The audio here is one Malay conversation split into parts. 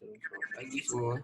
Selamat pagi semua.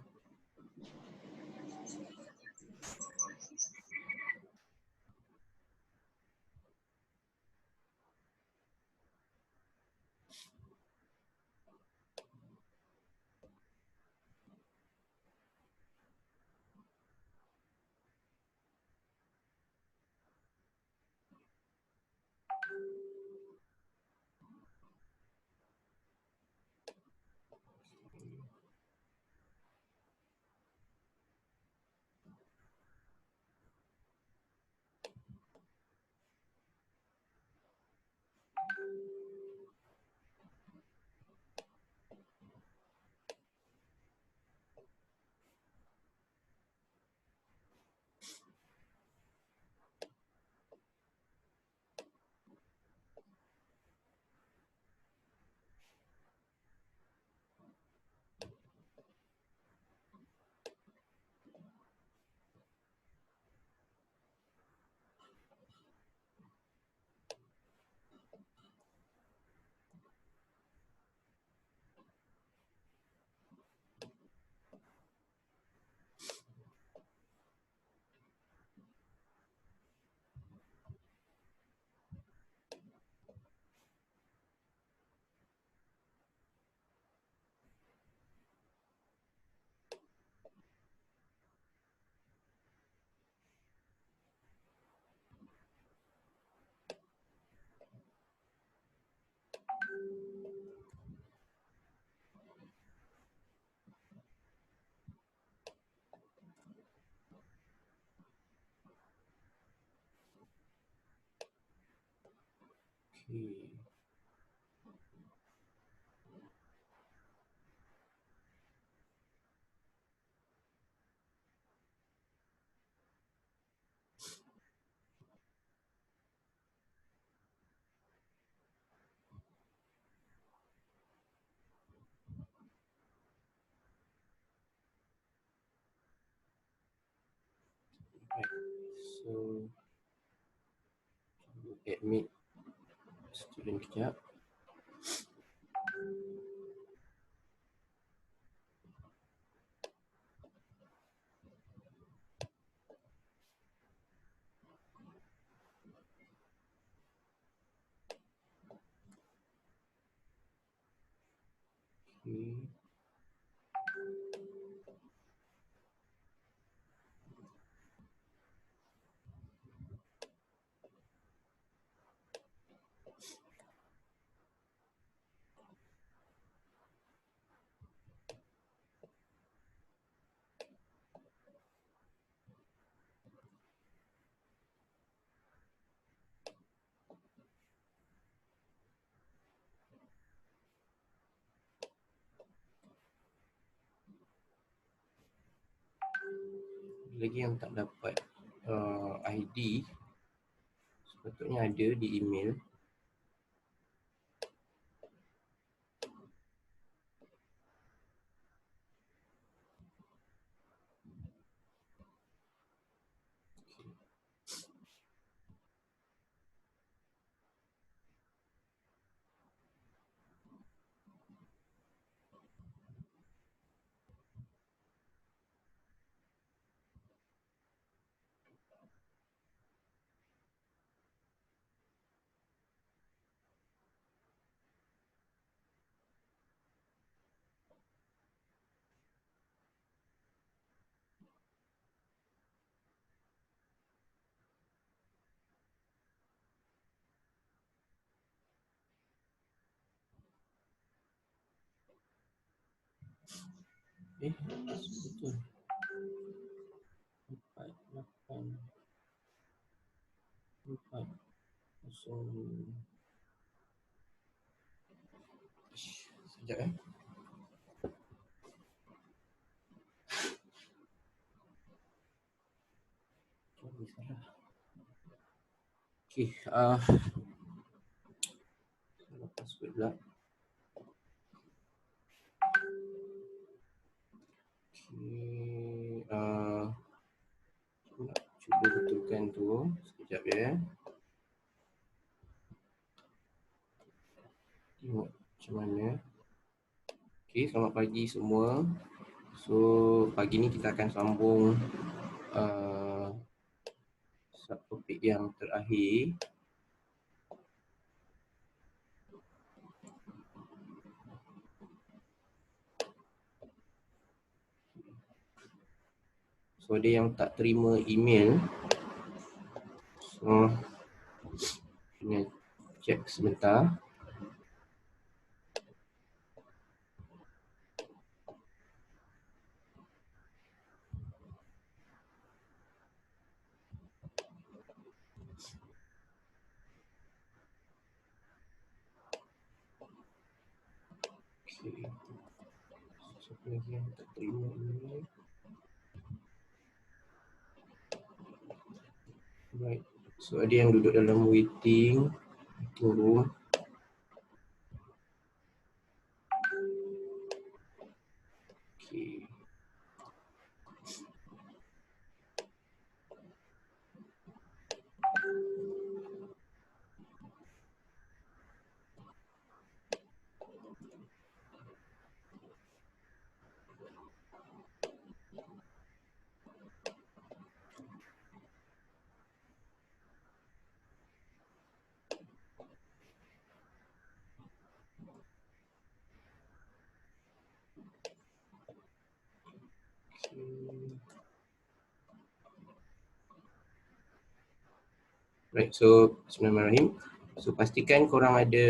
Okay. Right. So, admit student kejap. Okay. Lagi yang tak dapat ID, sepatutnya ada di email. Betul. 4, 8, 4, 0. Sekejap Oh, salah. Okay. Salah password pula. Okay. Nak cuba betulkan tu. Sekejap ya. Tengok macam mana. Okay, selamat pagi semua. So, pagi ni kita akan sambung subtopik yang terakhir. So, ada yang tak terima email. So, kena check sebentar. Okay. Siapa lagi yang tak terima email? Right. So, ada yang duduk dalam waiting room. Okay. Right, so Bismillahirrahmanirrahim. So pastikan korang ada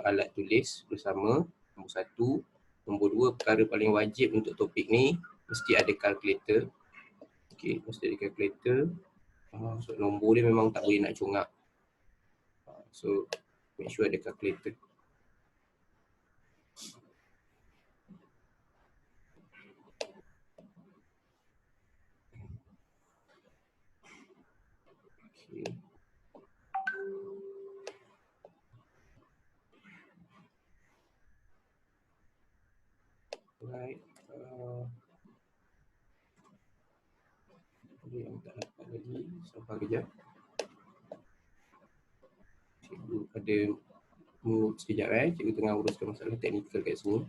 alat tulis bersama. Nombor satu. Nombor dua, perkara paling wajib untuk topik ni mesti ada calculator. Okay, mesti ada calculator. So nombor dia memang tak boleh nak congak. So make sure ada calculator. Okay. Right. Ada yang tak dapat lagi. Sabar kejap. Cikgu ada move sekejap Cikgu tengah uruskan masalah teknikal kat sini.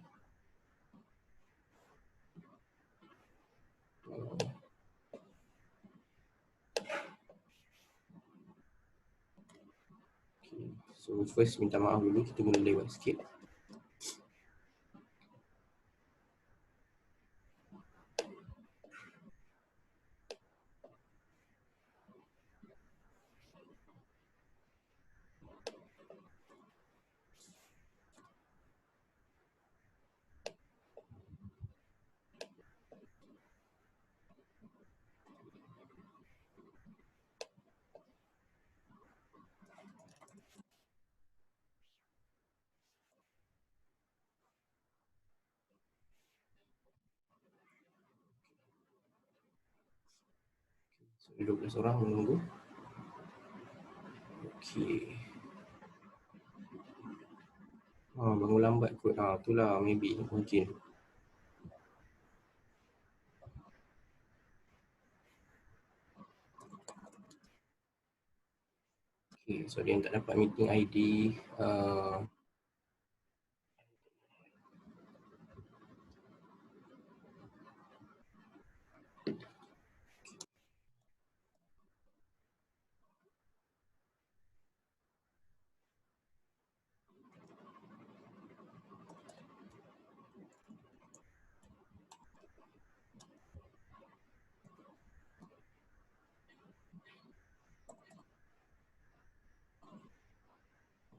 Okay. So first minta maaf dulu, kita mula lewat sikit. So, 12 orang menunggu. Okay. Bangun lambat kot. Itulah maybe mungkin. Okay, so dia yang tak dapat meeting ID.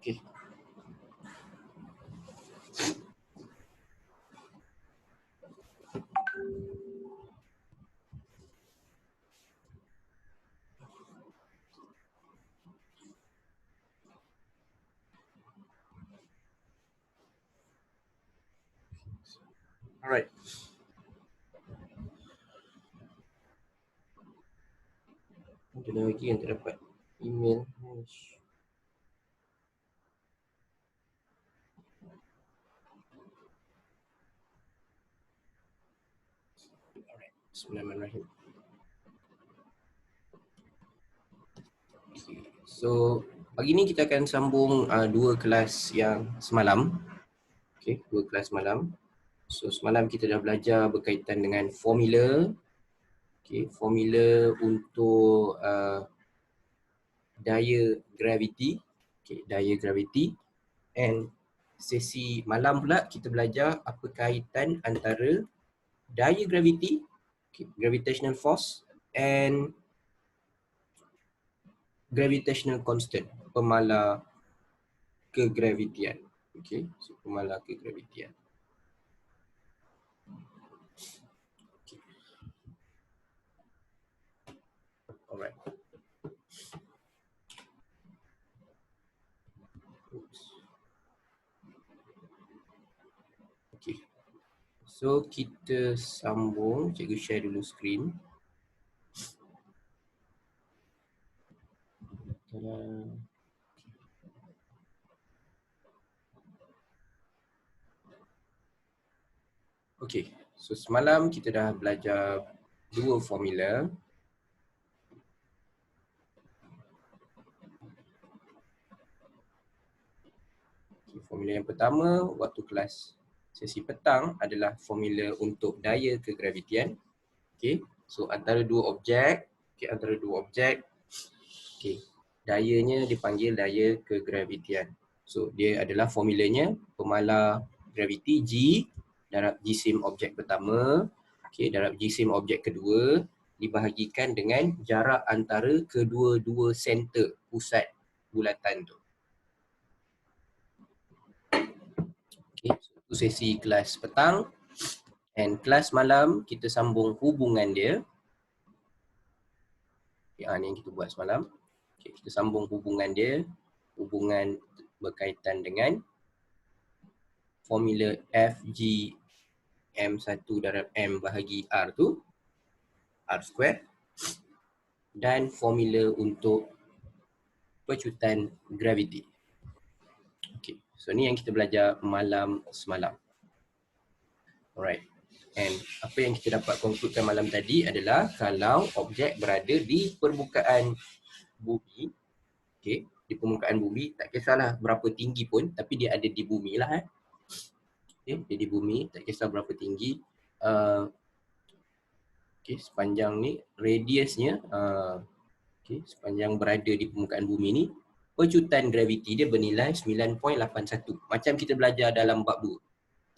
Okay. Alright. Ada lagi yang tak dapat email. Alright. Bismillahirrahmanirrahim. Okay. So pagi ni kita akan sambung dua kelas yang semalam. Okay, dua kelas malam. So semalam kita dah belajar berkaitan dengan formula. Okay, formula untuk daya graviti. Okay, daya graviti. And sesi malam pula kita belajar apa kaitan antara daya graviti, okay, gravitational force and gravitational constant, pemala kegravitian. Okay, so pemala kegravitian. Okay. Alright. Oops. Okay. So kita sambung, cikgu share dulu screen. Okay, so semalam kita dah belajar dua formula. Okay, formula yang pertama waktu kelas sesi petang adalah formula untuk daya kegravitian. Okay, so antara dua objek, okay, dayanya dipanggil daya kegravitian. So dia adalah formulanya pemala graviti G darab jisim objek pertama, okay, darab jisim objek kedua dibahagikan dengan jarak antara kedua-dua center pusat bulatan tu. Okay, so itu sesi kelas petang. And kelas malam kita sambung hubungan dia. Okay, ni yang kita buat semalam. Okay, kita sambung hubungan dia. Hubungan berkaitan dengan formula FG M1 darab M bahagi R tu, R square. Dan formula untuk pecutan graviti. Okay, so ni yang kita belajar malam semalam. Alright. And apa yang kita dapat konkludkan malam tadi adalah kalau objek berada di permukaan bumi, okay, di permukaan bumi, tak kisahlah berapa tinggi pun, tapi dia ada di bumi lah. Okay, dia di bumi, tak kisah berapa tinggi. Okay, sepanjang ni, radiusnya, okay, sepanjang berada di permukaan bumi ni, pecutan graviti dia bernilai 9.81. Macam kita belajar dalam bab 2.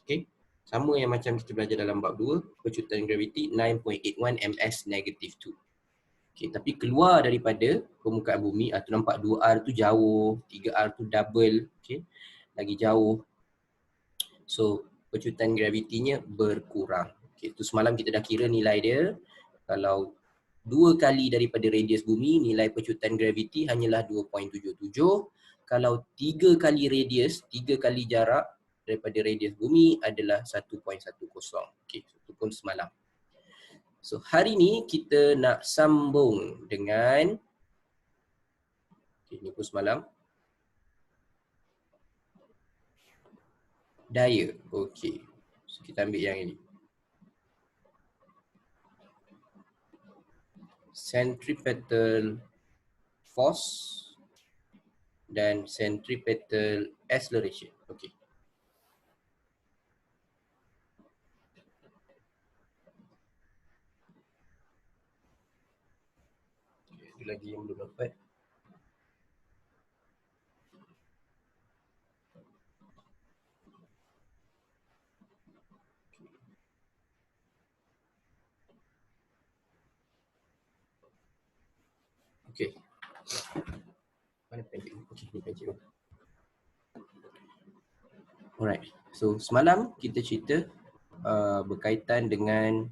Okay. Sama yang macam kita belajar dalam bab 2, pecutan graviti 9.81 ms negative 2. Okay, tapi keluar daripada permukaan bumi, tu nampak 2R tu jauh, 3R tu double, okay, lagi jauh. So, pecutan gravitinya berkurang. Okay, tu semalam kita dah kira nilai dia. Kalau 2 kali daripada radius bumi, nilai pecutan graviti hanyalah 2.77. Kalau 3 kali radius, 3 kali jarak daripada radius bumi adalah 1.10. Okay, itu pun semalam. So hari ni kita nak sambung dengan, okay, ni pun semalam, daya. Okay, so kita ambil yang ini. Centripetal force dan centripetal acceleration. Okay. Ada lagi yang belum dapat. Okay. Mana pendek? Okay, ni pendek. Alright. So semalam kita cerita berkaitan dengan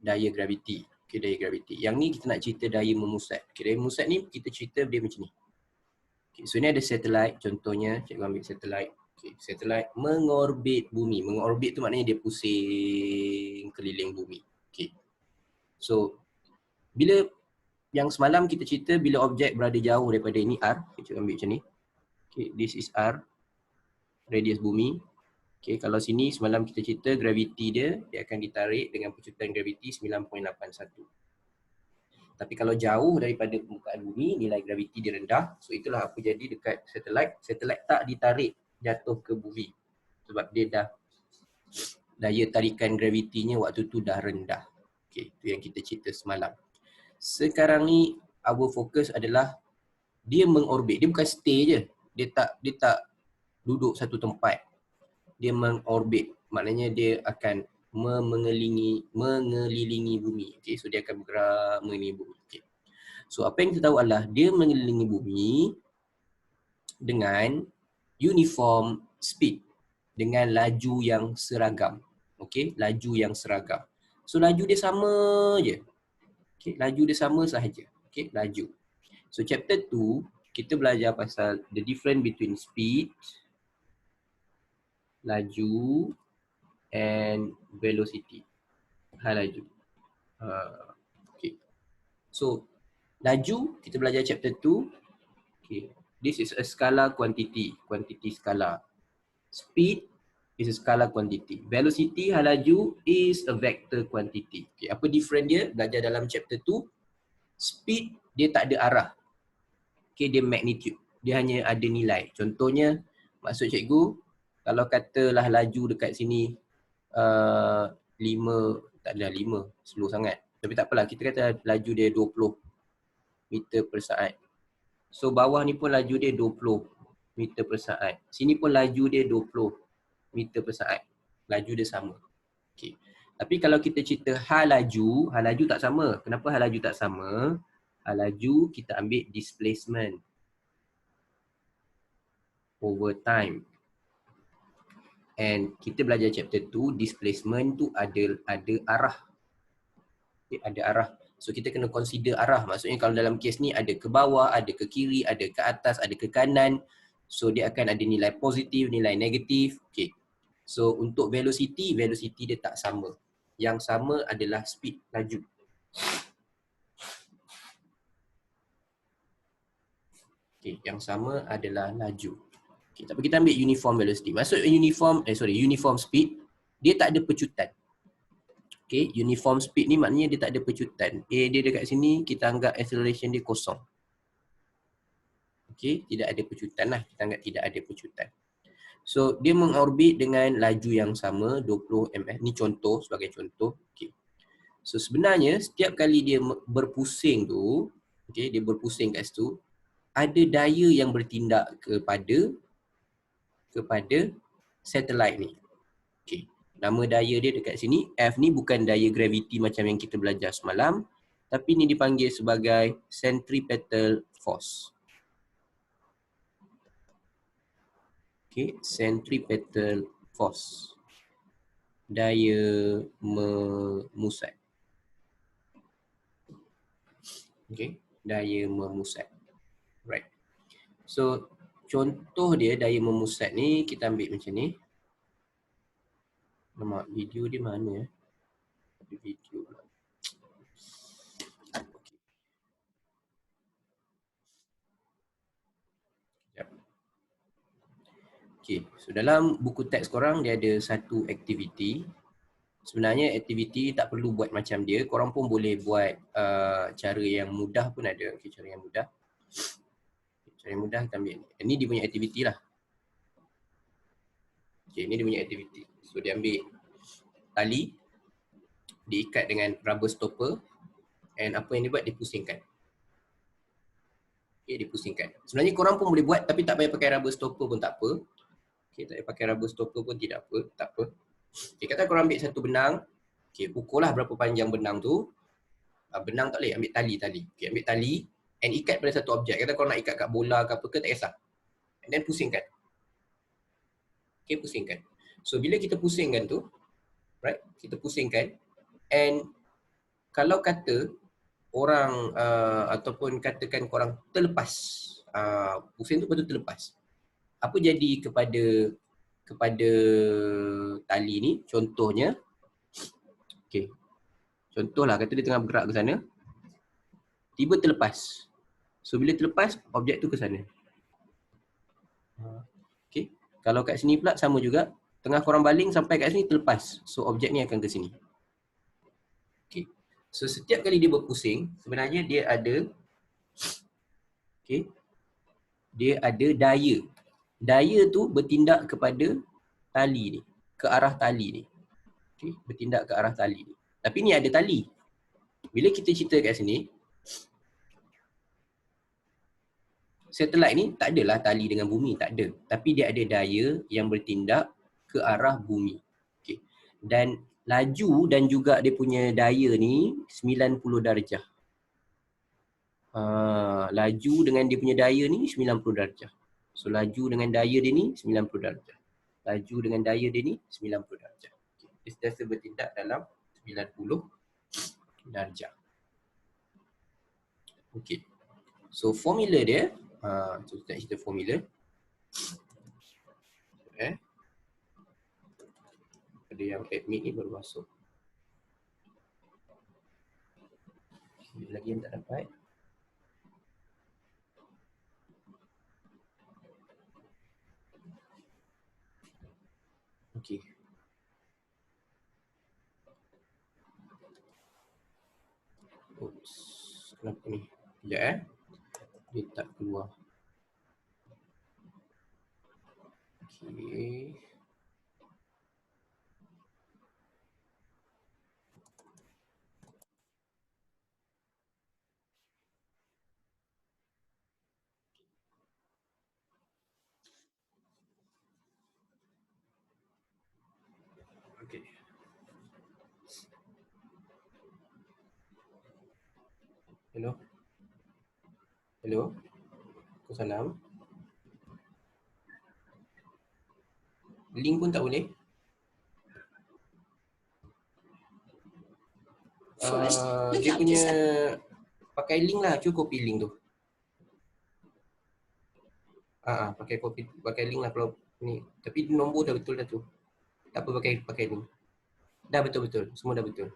daya graviti. Okay, daya graviti. Yang ni kita nak cerita daya memusat. Okay, daya memusat ni kita cerita dia macam ni. Okay, so ni ada satelit contohnya. Cikgu ambil satelit. Okay, satelit mengorbit bumi. Mengorbit tu maknanya dia pusing keliling bumi. Okay. So bila yang semalam kita cerita bila objek berada jauh daripada ini R. Okay, cikgu ambil macam ni. Okay, this is R. Radius bumi. Okay, kalau sini semalam kita cerita graviti dia akan ditarik dengan pecutan graviti 9.81. Tapi kalau jauh daripada permukaan bumi, nilai graviti dia rendah. So itulah apa jadi dekat satelit. Satelit tak ditarik jatuh ke bumi. Sebab dia dah daya tarikan gravitinya waktu tu dah rendah. Okey, itu yang kita cerita semalam. Sekarang ni our focus adalah dia mengorbit. Dia bukan stay je. Dia tak duduk satu tempat. Dia mengorbit. Maknanya dia akan mengelilingi bumi. Okey, so dia akan bergerak mengelilingi bumi. Okey. So apa yang kita tahu adalah dia mengelilingi bumi dengan uniform speed, dengan laju yang seragam. Okey, laju yang seragam. So laju dia sama je. Okey, laju dia sama sahaja. Okey, laju. So chapter 2 kita belajar pasal the difference between speed, laju and velocity. Laju. Okay. So laju kita belajar chapter 2. Okay. This is a scalar quantity, quantity scalar. Speed is a scalar quantity. Velocity, laju is a vector quantity. Okay. Apa difference dia? Belajar dalam chapter 2. Speed dia tak ada arah. Okay, dia magnitude. Dia hanya ada nilai. Contohnya, maksud cikgu, kalau katalah laju dekat sini 5, tak adalah 5, slow sangat. Tapi tak apalah, kita kata laju dia 20 meter per saat. So bawah ni pun laju dia 20 meter per saat. Sini pun laju dia 20 meter per saat. Laju dia sama. Okay. Tapi kalau kita cerita laju tak sama. Kenapa laju tak sama? Laju kita ambil displacement over time. And kita belajar chapter 2, displacement tu ada arah. Okay, ada arah. So kita kena consider arah. Maksudnya kalau dalam kes ni ada ke bawah, ada ke kiri, ada ke atas, ada ke kanan. So dia akan ada nilai positif, nilai negatif. Okay. So untuk velocity dia tak sama. Yang sama adalah speed, laju. Okay, yang sama adalah laju. Okay, tapi kita ambil uniform velocity. Maksud uniform speed, dia tak ada pecutan. Okay, uniform speed ni maknanya dia tak ada pecutan. A dia dekat sini, kita anggap acceleration dia kosong. Okay, tidak ada pecutan lah. Kita anggap tidak ada pecutan. So, dia mengorbit dengan laju yang sama, 20 ms. Ni contoh, sebagai contoh. Okay. So, sebenarnya setiap kali dia berpusing tu, okay, dia berpusing kat situ, ada daya yang bertindak kepada satellite ni. Okay. Nama daya dia dekat sini, F ni bukan daya graviti macam yang kita belajar semalam, tapi ni dipanggil sebagai centripetal force. Okay, centripetal force. Daya memusat. Okay, daya memusat. Right. So, contoh dia daya memusat ni, kita ambil macam ni. Nama video dia mana ya? Video pula. Okay, so dalam buku teks korang dia ada satu aktiviti. Sebenarnya aktiviti tak perlu buat macam dia. Korang pun boleh buat cara yang mudah pun ada. Okay, cara yang mudah. Cara yang mudah kita ambil. Ini dia punya aktiviti lah. Okay, ini dia punya aktiviti. So dia ambil tali, diikat dengan rubber stopper, and apa yang dia buat, dia pusingkan. Okay, dia pusingkan. Sebenarnya korang pun boleh buat tapi tak payah pakai rubber stopper pun tak apa. Okay, tak payah pakai rubber stopper pun tidak apa, tak apa. Okay, kata korang ambil satu benang. Okay, ukurlah berapa panjang benang tu. Benang tak boleh, ambil tali. Okay, ambil tali and ikat pada satu objek. Kata korang nak ikat kat bola ke apa ke, tak kisah. And then pusingkan. Okay, pusingkan. So bila kita pusingkan tu, right, kita pusingkan, and kalau kata orang ataupun katakan korang terlepas, pusing tu betul terlepas. Apa jadi kepada tali ni? Contohnya, okay, contohlah kata dia tengah bergerak ke sana, tiba terlepas. So bila terlepas, objek tu ke sana. Okay, kalau kat sini pula sama juga, tengah korang baling sampai kat sini terlepas. So objek ni akan ke sini. Okay, so setiap kali dia berpusing, sebenarnya dia ada, okay, dia ada daya. Daya tu bertindak kepada tali ni. ke arah tali ni. Okay, bertindak ke arah tali ni. Tapi ni ada tali. Bila kita cerita kat sini, satelit ni tak adalah tali dengan bumi, tak ada. Tapi dia ada daya yang bertindak ke arah bumi. Okay. Dan laju dan juga dia punya daya ni 90 darjah. Laju dengan dia punya daya ni 90 darjah. So laju dengan daya dia ni 90 darjah. Laju dengan daya dia ni 90 darjah. Okay. Dia sentiasa bertindak dalam 90 darjah. Okey. So formula dia, kita cerita formula. Ada yang admit ni baru masuk. Okay, lagi yang tak dapat. Okey. Oops. Kenapa ni? Sekejap dia tak keluar. Okey. Okey. Hello. Hello. Assalamualaikum. Link pun tak boleh. Dia punya pakai link lah, cukup copy link tu. Pakai link lah kalau ni. Tapi nombor dah betul dah tu. Tak apa pakai link. Dah betul. Semua dah betul.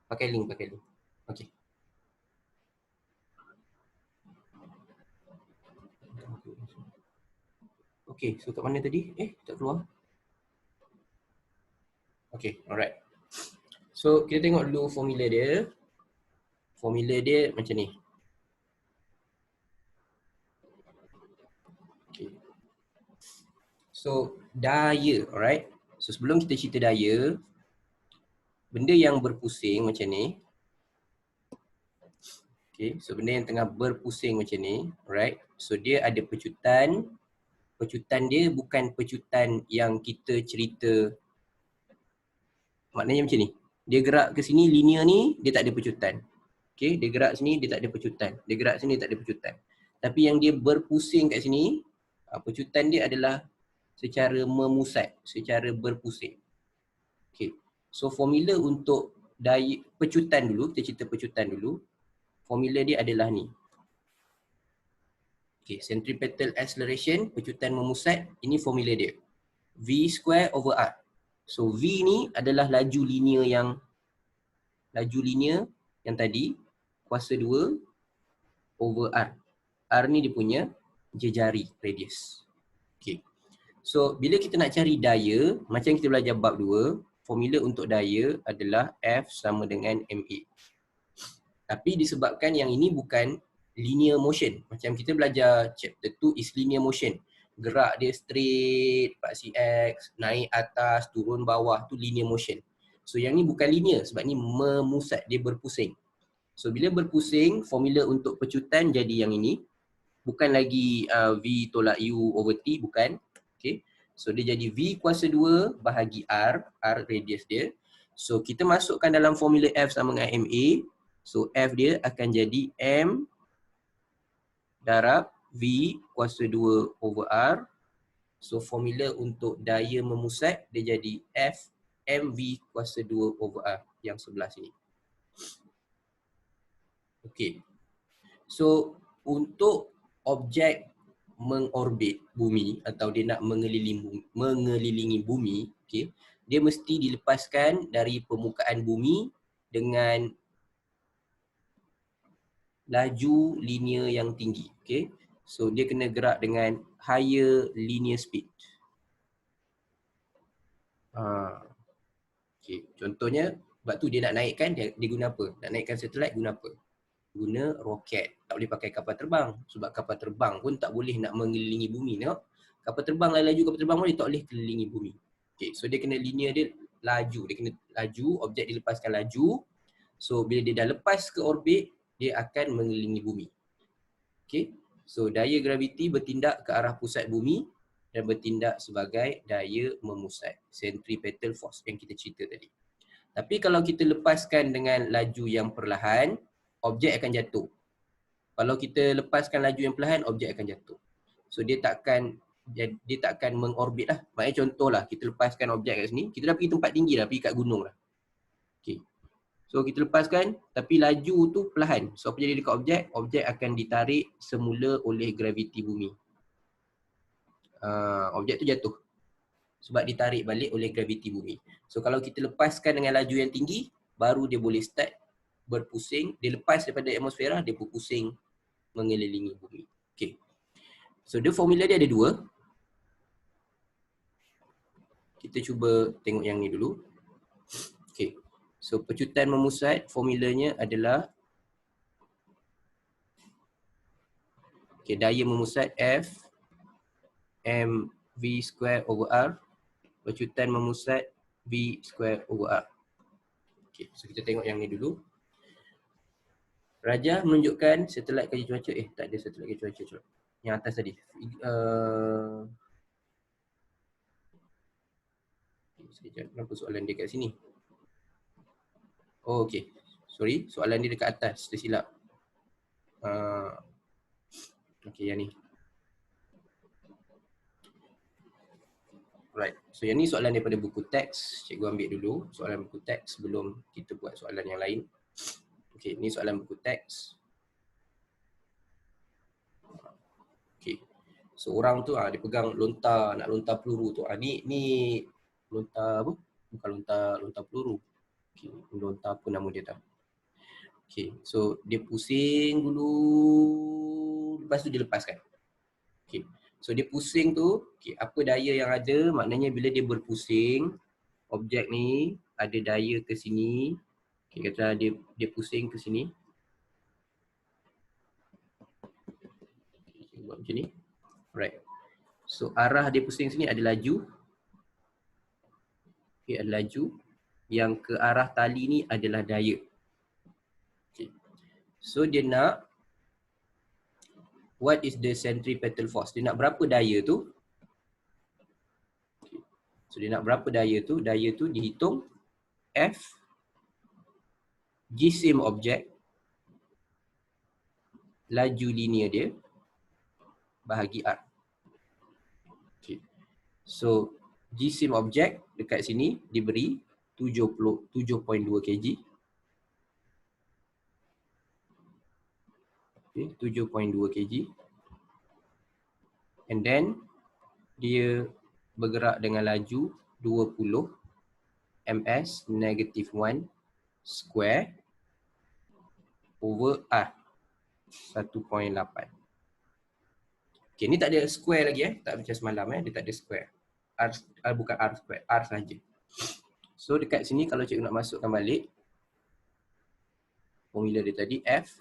Pakai link. Okey. Okey, so kat mana tadi? Tak keluar. Okey, alright. So kita tengok dulu formula dia. Formula dia macam ni. Okay. So daya, alright. So sebelum kita cerita daya, benda yang berpusing macam ni. Okay, so benda yang tengah berpusing macam ni, alright. So dia ada pecutan. Pecutan dia bukan pecutan yang kita cerita. Maknanya macam ni. Dia gerak ke sini, linear ni dia tak ada pecutan. Okay, dia gerak sini dia tak ada pecutan. Dia gerak sini tak ada pecutan. Tapi yang dia berpusing kat sini, pecutan dia adalah secara memusat, secara berpusing. Okay. So formula untuk daya pecutan dulu, kita cerita pecutan dulu. Formula dia adalah ni. Okay, centripetal acceleration, pecutan memusat, ini formula dia. V square over R. So V ni adalah laju linear yang tadi, kuasa 2 over R. R ni dia punya jejari radius. Okay. So bila kita nak cari daya, macam kita belajar bab 2, formula untuk daya adalah F sama dengan MA. Tapi disebabkan yang ini bukan linear motion. Macam kita belajar chapter 2 is linear motion. Gerak dia straight, paksi X, naik atas, turun bawah, tu linear motion. So yang ni bukan linear sebab ni memusat, dia berpusing. So bila berpusing, formula untuk pecutan jadi yang ini. Bukan lagi V tolak U over T, bukan. Okay. So dia jadi V kuasa 2 bahagi R, R radius dia. So kita masukkan dalam formula F sama dengan MA. So F dia akan jadi M darab V kuasa 2 over R. So formula untuk daya memusat dia jadi F MV kuasa 2 over R yang sebelah sini. Okay. So untuk objek mengorbit bumi atau dia nak mengelilingi bumi, okay, dia mesti dilepaskan dari permukaan bumi dengan laju linear yang tinggi. Okay. So dia kena gerak dengan higher linear speed. Okay. Contohnya, sebab tu dia nak naikkan, dia guna apa? Nak naikkan satelit guna apa? Guna roket. Tak boleh pakai kapal terbang. Sebab kapal terbang pun tak boleh nak mengelilingi bumi. Tengok. Kapal terbang laju kapal terbang pun dia tak boleh kelilingi bumi. Okay, so dia kena linear dia laju. Dia kena laju, objek dilepaskan laju. So bila dia dah lepas ke orbit, dia akan mengelilingi bumi. Okay, so daya graviti bertindak ke arah pusat bumi dan bertindak sebagai daya memusat, centripetal force yang kita cerita tadi. Tapi kalau kita lepaskan dengan laju yang perlahan, objek akan jatuh. Kalau kita lepaskan laju yang perlahan, objek akan jatuh. So dia takkan mengorbit lah. Maknanya contohlah, kita lepaskan objek kat sini, kita dah pergi tempat tinggi lah, pergi kat gunung lah. Okay. So kita lepaskan, tapi laju tu perlahan. So apa jadi dekat objek? Objek akan ditarik semula oleh graviti bumi. Objek tu jatuh sebab ditarik balik oleh graviti bumi. So kalau kita lepaskan dengan laju yang tinggi, baru dia boleh start berpusing. Dia lepas daripada atmosfera, dia berpusing mengelilingi bumi. Okay. So dia formula dia ada dua. Kita cuba tengok yang ni dulu. Okay. So pecutan memusat formulanya adalah daya memusat F mv square over R. Pecutan memusat V square over R. Okay, so kita tengok yang ni dulu. Rajah menunjukkan satelit kaji cuaca. Tak ada satelit kaji cuaca. Yang atas tadi. Sekejap, kenapa soalan dia kat sini? Oh, okay. Sorry, soalan dia dekat atas. Tersilap. Okay, yang ni. Right. So yang ni soalan daripada buku teks. Cikgu ambil dulu soalan buku teks sebelum kita buat soalan yang lain. Okay, ni soalan buku teks. Okay. So orang tu dia pegang lontar, nak lontar peluru tu. Ni lontar apa? Bukan lontar peluru. Okay, lontar apa nama dia tak? Okay, so dia pusing dulu. Lepas tu dia lepaskan. Okay. So dia pusing tu, apa daya yang ada? Maknanya bila dia berpusing, objek ni ada daya ke sini. Okay, kata dia pusing ke sini. Okay, buat macam ni. Right. So arah dia pusing sini ada laju. Okay, ada laju. Yang ke arah tali ni adalah daya. Okay. So dia nak what is the centripetal force? Dia nak berapa daya tu? Okay. So dia nak berapa daya tu? Daya tu dihitung F jisim objek laju linear dia bahagi R. Okay. So jisim objek dekat sini diberi 7.2 kg. Okay, 7.2 kg. And then dia bergerak dengan laju 20 ms -1 square over R 1.8. Okay, ni tak ada square lagi tak macam semalam dia tak ada square. R bukan R square, R saja. So dekat sini kalau cikgu nak masukkan balik formula dia tadi F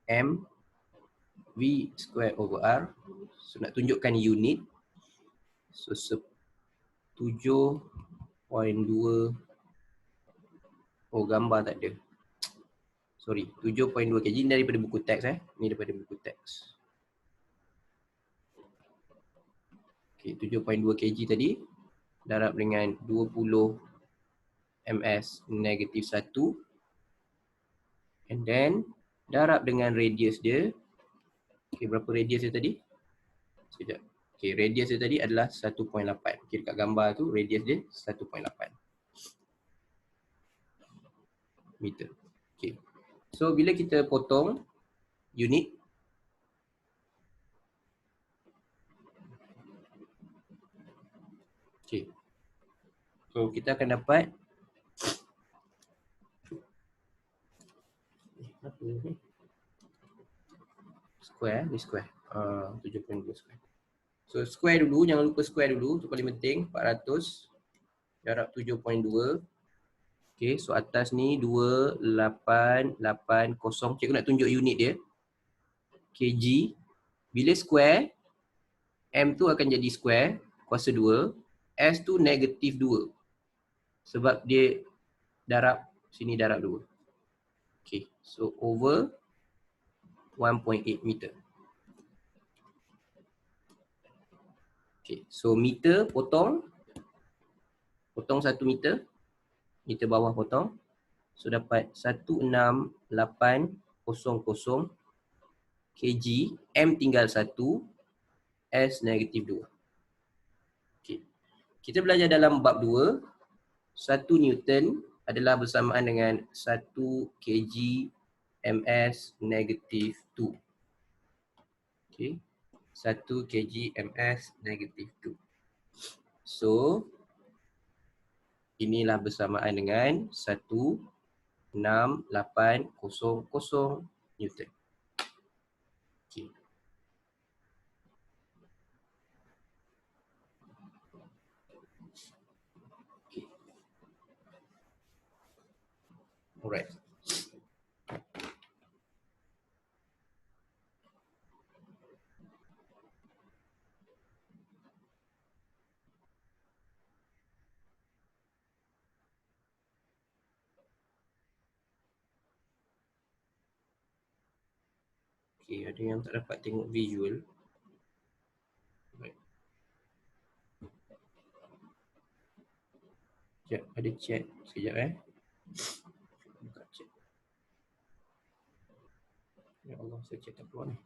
M V square over R. So nak tunjukkan unit. So 7.2. Oh, gambar tak ada. Sorry, 7.2 kg ni daripada buku teks Ni daripada buku teks. Okay, 7.2 kg tadi darab dengan 20 ms -1 and then darab dengan radius dia. Okay, berapa radius dia tadi? Sekejap. Okay, radius dia tadi adalah 1.8. Okay, dekat gambar tu radius dia 1.8 meter. Okay. So bila kita potong unit, okay. So kita akan dapat square, ni square. 7.2 square. So square dulu, jangan lupa square dulu, tu paling penting. 400 darab 7.2. Okay, so atas ni 2880. Cikgu nak tunjuk unit dia. kg. Bila square, M tu akan jadi square, kuasa 2. S tu negatif 2. Sebab dia darab, sini darab 2. Okay, so over 1.8 meter. Okay, so meter potong 1 meter. Meter bawah potong. So dapat 16800 kg, M tinggal 1, S negatif 2. Okay. Kita belajar dalam bab 2, 1 Newton adalah bersamaan dengan 1 kg ms negatif 2. Okay. 1 kg ms negatif 2. So, inilah bersamaan dengan 16800 Newton. Okay. Okay. Alright. Okay, ada yang tak dapat tengok visual. Right. Sekejap, ada chat. Sekejap buka chat. Ya Allah, saya chat tak keluar ni.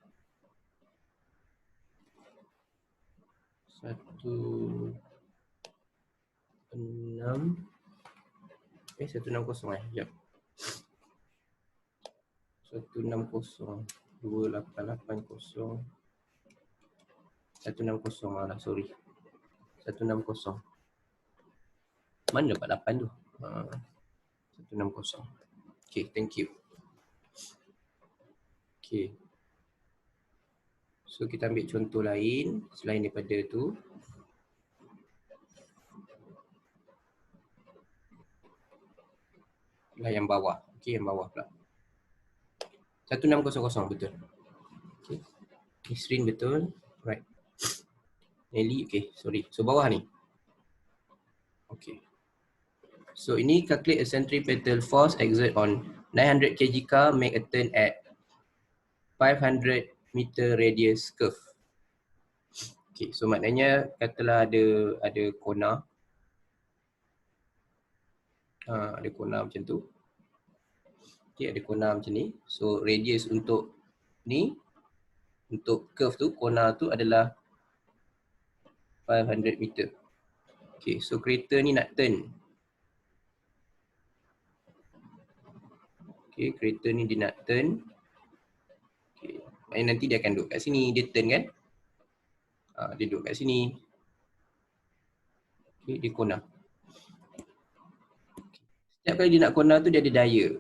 160 Sekejap. 160 2880 160 lah, sorry. 160. Mana dapat 8 tu? 160. Okay, thank you. Okay. So kita ambil contoh lain selain daripada tu. Lah yang bawah. Okay, yang bawah pula. 1600 betul. Okay. Screen betul. Right. Nelly, okay, sorry. So bawah ni. Okay. So ini calculate a centripetal force exert on 900 kg car make a turn at 500 meter radius curve. Okay, so maknanya katalah ada kona. Ada kona macam tu. Okay, ada kona macam ni. So radius untuk ni, untuk curve tu, kona tu adalah 500 meter. Okay, so kereta ni nak turn. Okay, kereta ni dia nak turn. Okay, nanti dia akan duduk kat sini, dia turn kan. Dia duduk kat sini. Okay, dia kona. Setiap kali dia nak kona tu dia ada daya.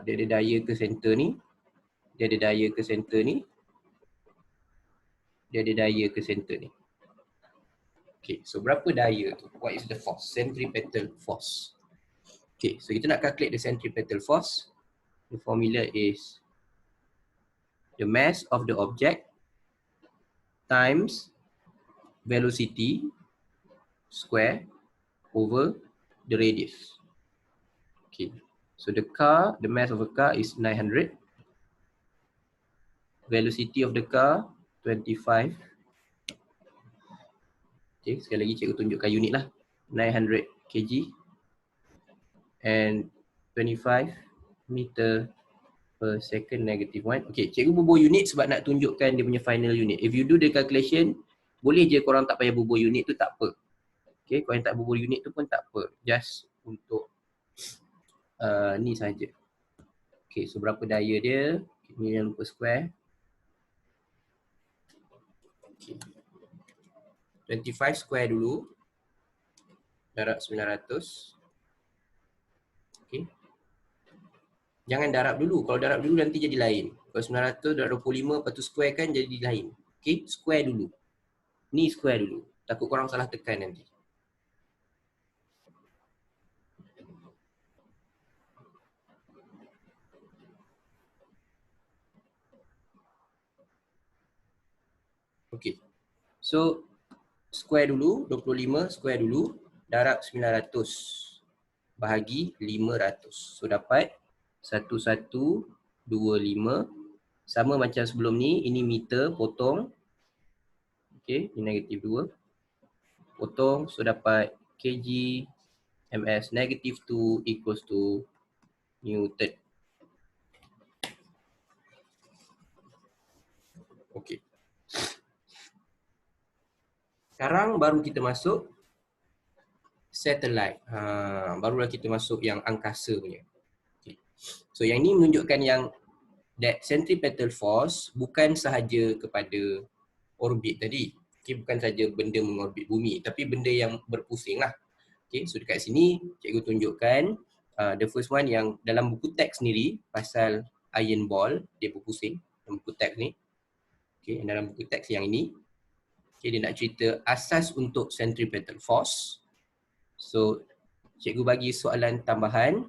Dia ada daya ke center ni. Dia ada daya ke center ni. Dia ada daya ke center ni. Okay, so berapa daya tu? What is the force? Centripetal force. Okay, so kita nak calculate the centripetal force. The formula is the mass of the object times velocity square over the radius. Okay, so the mass of a car is 900. Velocity of the car 25. Okay, sekali lagi cikgu tunjukkan unit lah. 900 kg and 25 meter per second negative 1. Okay, cikgu bubuh unit sebab nak tunjukkan dia punya final unit. If you do the calculation, boleh je korang tak payah bubuh unit tu, tak apa. Okay, korang tak bubuh unit tu pun tak apa. Just untuk ni saja. Okay, so berapa daya dia? Ni yang lupa square. Okay. 25 square dulu. Darab 900. Okay. Jangan darab dulu. Kalau darab dulu nanti jadi lain. Kalau 900 darab 25 lepas tu square kan jadi lain. Okay, square dulu. Ni square dulu. Takut korang salah tekan nanti. Okay. So square dulu, 25 square dulu, darab 900 bahagi 500. So dapat 1125 sama macam sebelum ni, ini meter potong. Okey, ini -2 potong, so dapat kg ms -2 equals to Newton. Okey. Sekarang baru kita masuk satellite. Barulah kita masuk yang angkasa punya. Okay. So yang ni menunjukkan yang that centripetal force bukan sahaja kepada orbit tadi. Okay, bukan sahaja benda mengorbit bumi, tapi benda yang berpusing lah. Okay, so dekat sini cikgu tunjukkan the first one yang dalam buku teks sendiri pasal iron ball, dia berpusing dalam buku teks ni. Okay, dalam buku teks yang ini, okay, dia nak cerita asas untuk centripetal force. So cikgu bagi soalan tambahan.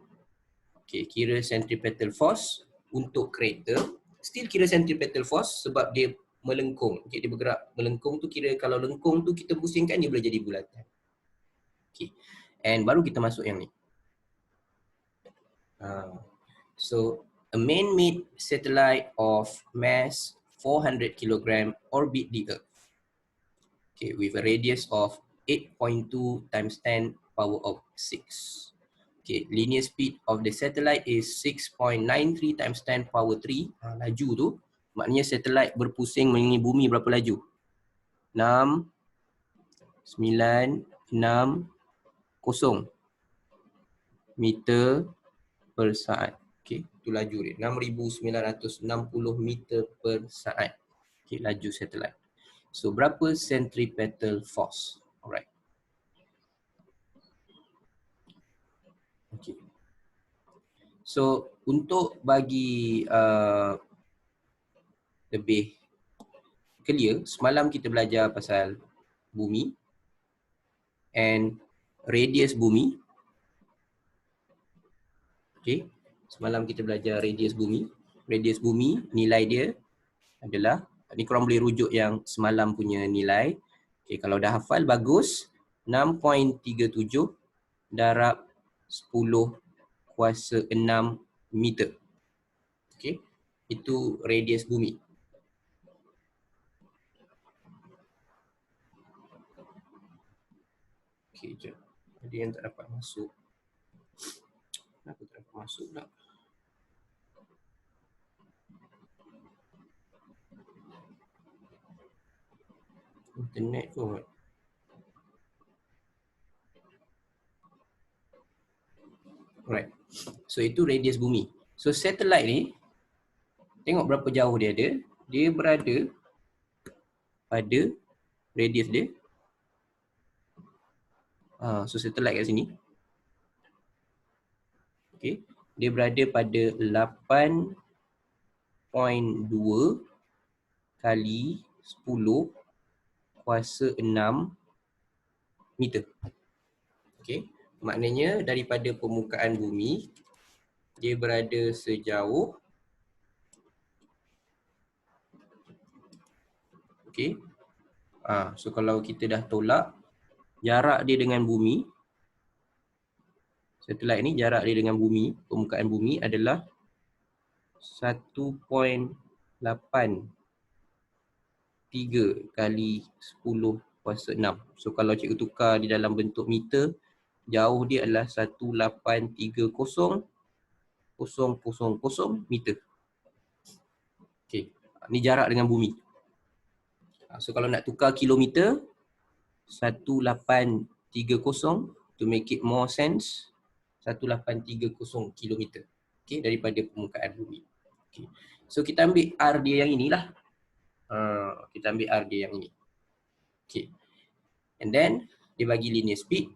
Okay, kira centripetal force untuk kereta. Still kira centripetal force sebab dia melengkung. Okay, dia bergerak melengkung tu, kira kalau lengkung tu kita pusingkan dia boleh jadi bulatan. Okay. And baru kita masuk yang ni. So a man-made satellite of mass 400 kg orbit the Earth. Okay, with a radius of 8.2 times 10 power of 6. Okay, linear speed of the satellite is 6.93 times 10 power 3. Laju tu, maknanya satellite berpusing mengelilingi bumi berapa laju? 6, 9, 6, 0 meter per saat. Okay, itu laju dia. 6,960 meter per saat. Okay, laju satellite. So, berapa centripetal force? Alright. Okay. So, untuk bagi lebih clear, semalam kita belajar pasal bumi and radius bumi. Okay, semalam kita belajar radius bumi. Radius bumi, nilai dia adalah, ni korang boleh rujuk yang semalam punya nilai. Okay, kalau dah hafal, bagus. 6.37 darab 10 kuasa 6 meter. Okay, itu radius bumi. Okay, jap. Ada yang tak dapat masuk. Kenapa tak dapat masuk pula? Internet kot. Alright. So itu radius bumi. So satellite ni, tengok berapa jauh dia ada. Dia berada pada radius dia. So satellite kat sini. Okay. Dia berada pada 8.2 kali 10 kuasa 6 meter. Okay. Maknanya daripada permukaan bumi, dia berada sejauh, okay. So kalau kita dah tolak, jarak dia dengan bumi, satellite ni jarak dia dengan bumi, permukaan bumi adalah 1.83 kali 10 kuasa 6. So kalau cikgu tukar di dalam bentuk meter, jauh dia adalah 1830,000 meter. Okay, ni jarak dengan bumi. So kalau nak tukar kilometer, 1830, to make it more sense, 1830 kilometer. Okay, daripada permukaan bumi. Okay. So kita ambil R dia yang inilah. Kita ambil R dia yang ini. Okay. And then dia bagi linear speed,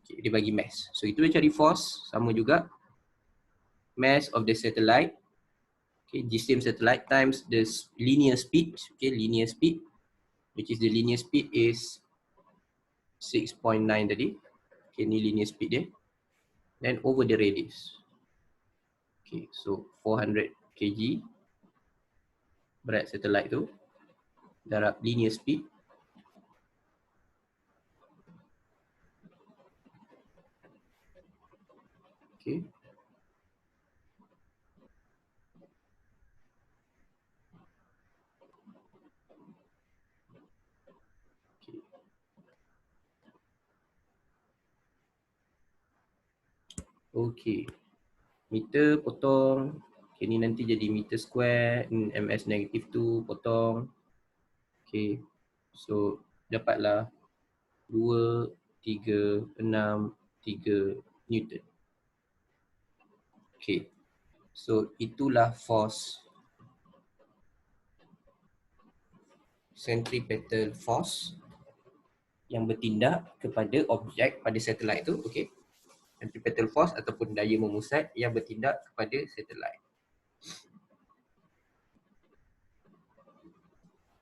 okay, dia bagi mass. So itu dia cari force, sama juga. Mass of the satellite, okay, the same satellite times the linear speed, okay, linear speed, which is the linear speed is 6.9 tadi. Okay, ni linear speed dia. Then over the radius. Okay, so 400 kg berat satellite tu darab linear speed Okay. Okay. Meter potong. Okay, ni nanti jadi meter square. MS negatif tu potong. Okay. So, dapatlah 2,3,6,3 Newton. Okay. So, itulah force. Centripetal force yang bertindak kepada objek pada satelit tu. Okay. Centripetal force ataupun daya memusat yang bertindak kepada satelit.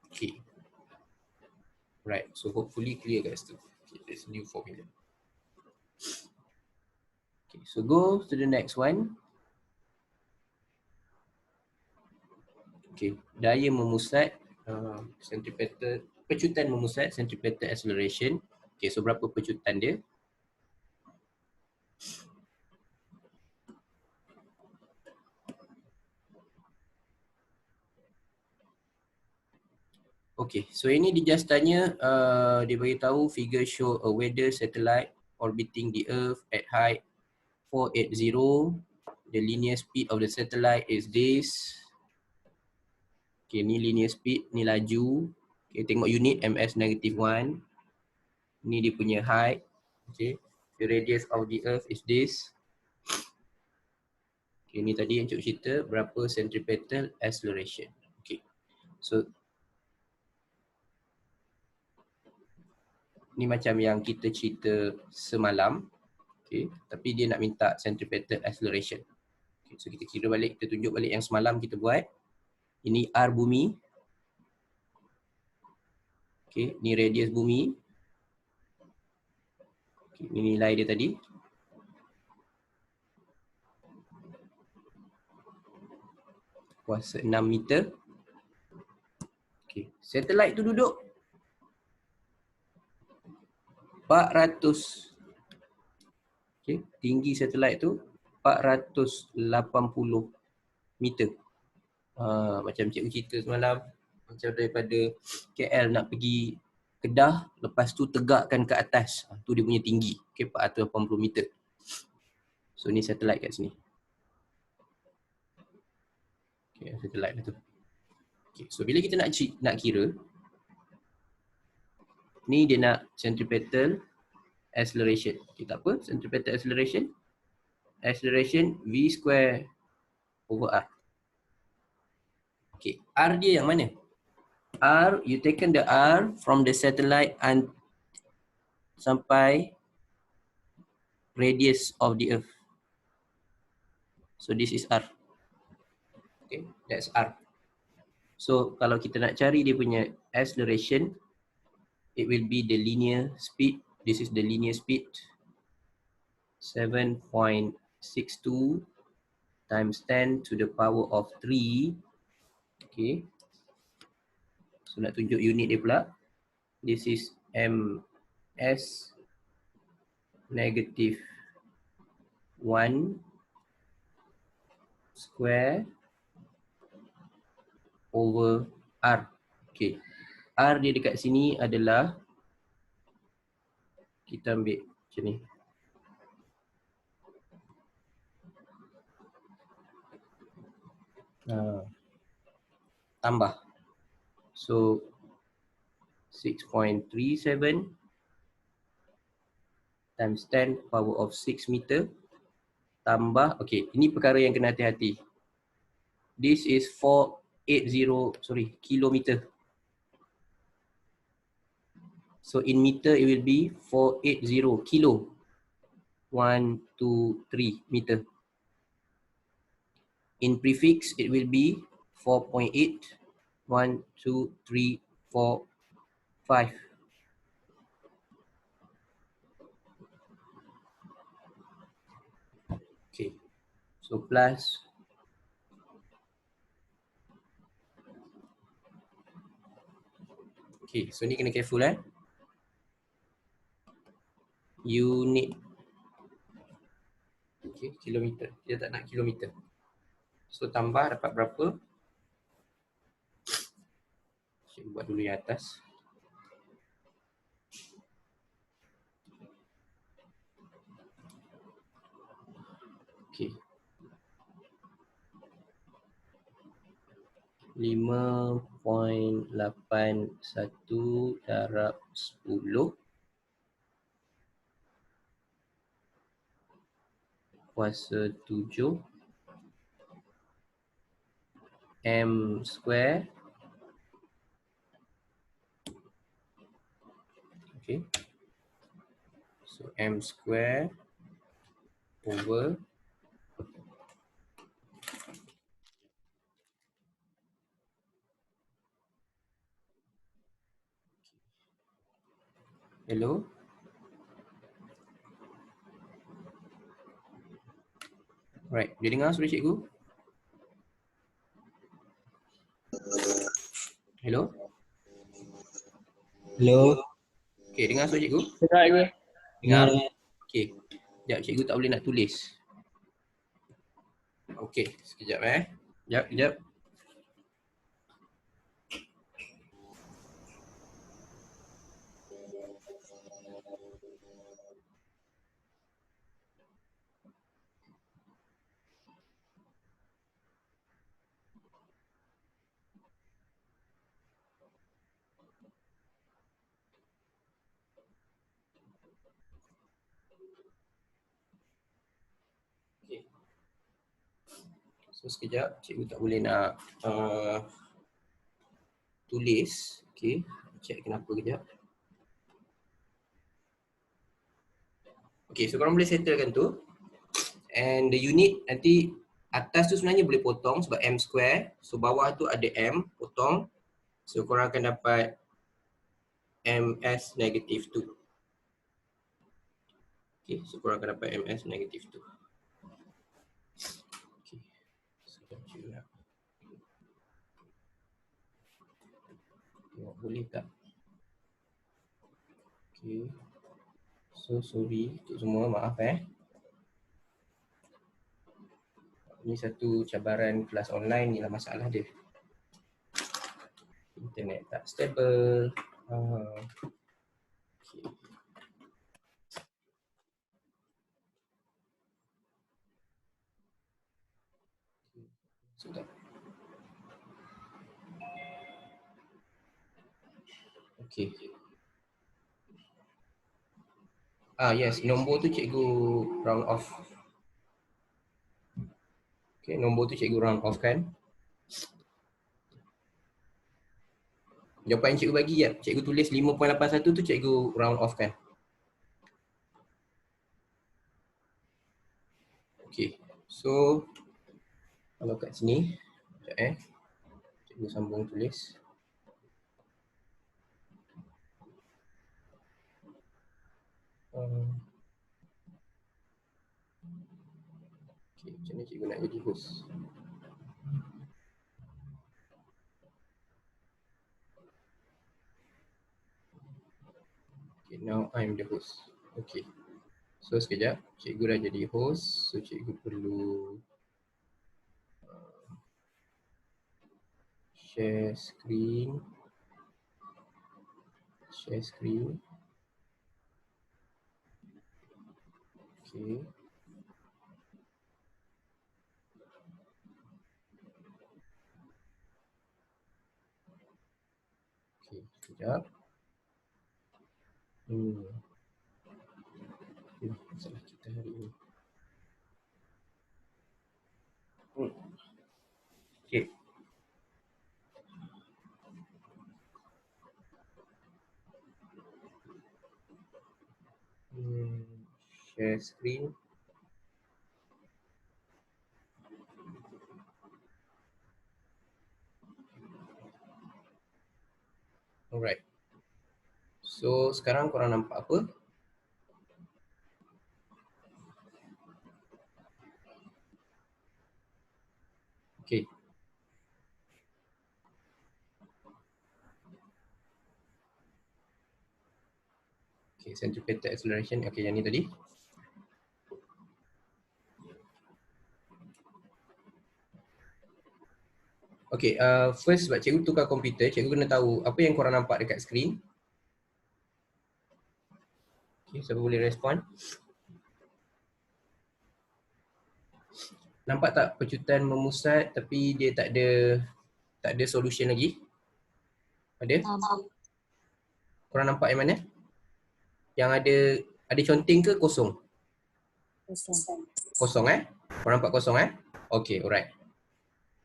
Okay. Right. So hopefully clear guys tu. Okay, there's new formula. Okay, so go to the next one. Okay, daya memusat, centripetal, pecutan memusat, centripetal acceleration. Okay, so berapa pecutan dia? Okay, so ini dia just tanya, dia bagi tahu figure show a weather satellite orbiting the earth at height 480. The linear speed of the satellite is this. Okay, ni linear speed, ni laju. Okay, tengok unit ms -1. Ni dia punya height. Okay, the radius of the earth is this. Okay, ni tadi yang cik cerita berapa centripetal acceleration. Okay, so ni macam yang kita cerita semalam. Okay, tapi dia nak minta centripetal acceleration. Okay, so kita kira balik, kita tunjuk balik yang semalam kita buat. Ini R bumi. Okay, ni radius bumi. Okay, ni nilai dia tadi. Kuasa 6 meter. Okay, satelit tu duduk 400. Okay, tinggi satelit tu 480 meter. Macam cikgu cerita semalam, macam daripada KL nak pergi Kedah, lepas tu tegakkan ke atas. Tu dia punya tinggi. Okay, 480 meter. So ni satelit kat sini. Okay, satelit tu. Okay, so bila kita nak kira, ni dia nak centripetal acceleration. Okay, tak apa, centripetal acceleration. Acceleration V square over R. Okay, R dia yang mana? R, you taken the R from the satellite and sampai radius of the earth. So this is R. Okay, that's R. So kalau kita nak cari dia punya acceleration, it will be the linear speed. This is the linear speed. 7.62 times 10 to the power of 3. Okay. So nak tunjuk unit dia pula. This is ms negative 1 square over R. Okay. R dia dekat sini adalah, kita ambil macam ni. Tambah. So 6.37 times 10 power of 6 meter tambah, okay, ini perkara yang kena hati-hati. This is 480, kilometer. So in meter it will be 480 kilo. 1, 2, 3 meter. In prefix it will be 4.8. 1, 2, 3, 4, 5. Okay. So plus. Okay, so ni kena careful unit. Okay, kilometer. Dia tak nak kilometer. So tambah dapat berapa? Cikgu buat dulu yang atas. Okay. 5.81 darab 10 kuasa 7 M square. Okay. So M square over hello. Right, dia dengar suara cikgu? Hello? Hello. Okay, dengar suara cikgu? Dengar ke? Dengar? Okay. Sekejap, cikgu tak boleh nak tulis. Okay, sekejap Sekejap. Okay. So sekejap, cikgu tak boleh nak tulis. Okay, check kenapa kejap. Okay, so korang boleh settlekan tu. And the unit nanti atas tu sebenarnya boleh potong sebab M square. So bawah tu ada M, potong. So korang akan dapat MS negative 2. Okay, so korang akan dapat MS negative 2. Okay, sekejap cikgu nak tengok boleh tak. Okay, so sorry untuk semua, maaf Ini satu cabaran kelas online ni lah masalah dia. Internet tak stable. Okay. Sudah. Okay. Yes, nombor tu cikgu round off. Okay, nombor tu cikgu round off kan. Jawapan yang cikgu bagi ya, cikgu tulis 5.81 tu cikgu round off kan. Okay, so kalau kat sini, sekejap cikgu sambung tulis. Okay, macam mana cikgu nak jadi host? Okay, now I'm the host. Okay, so sekejap, cikgu dah jadi host, so cikgu perlu share screen. Okay. Okay, sekejap. Masalah kita hari ini. Okay. Share screen. Alright. So sekarang korang nampak apa? Okay. Okay, centripetal acceleration. Okay, yang ni tadi. Okay, first sebab cikgu tukar komputer, cikgu kena tahu apa yang korang nampak dekat skrin. Okay, siapa boleh respon? Nampak tak pecutan memusat tapi dia tak ada solution lagi? Ada? Korang nampak yang mana? Yang ada conteng ke kosong? Kosong Korang nampak kosong Okay, alright.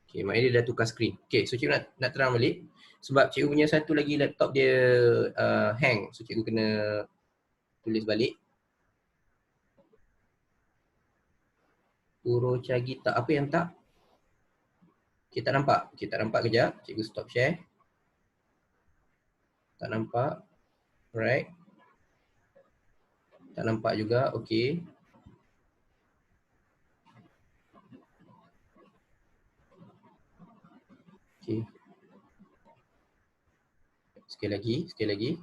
Okay, maknanya dia dah tukar skrin. Okay, so cikgu nak terang balik. Sebab cikgu punya satu lagi laptop dia hang. So cikgu kena tulis balik. Puro Cagita. Apa yang tak? Okay, tak nampak. Okay, tak nampak kejap. Cikgu stop share. Tak nampak. Alright. Tak nampak juga. Okay. Okay. Sekali lagi.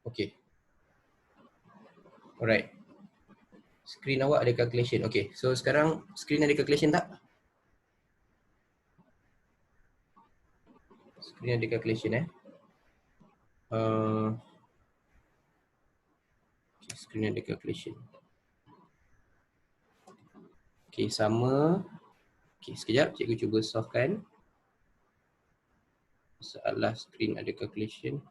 Okay. Alright. Screen awak ada calculation. Okay. So sekarang screen ada calculation tak? Screen ada calculation okay, screen ada calculation. Okay, sama. Okay, sekejap. Cikgu cuba solvekan. Masalah screen ada calculation.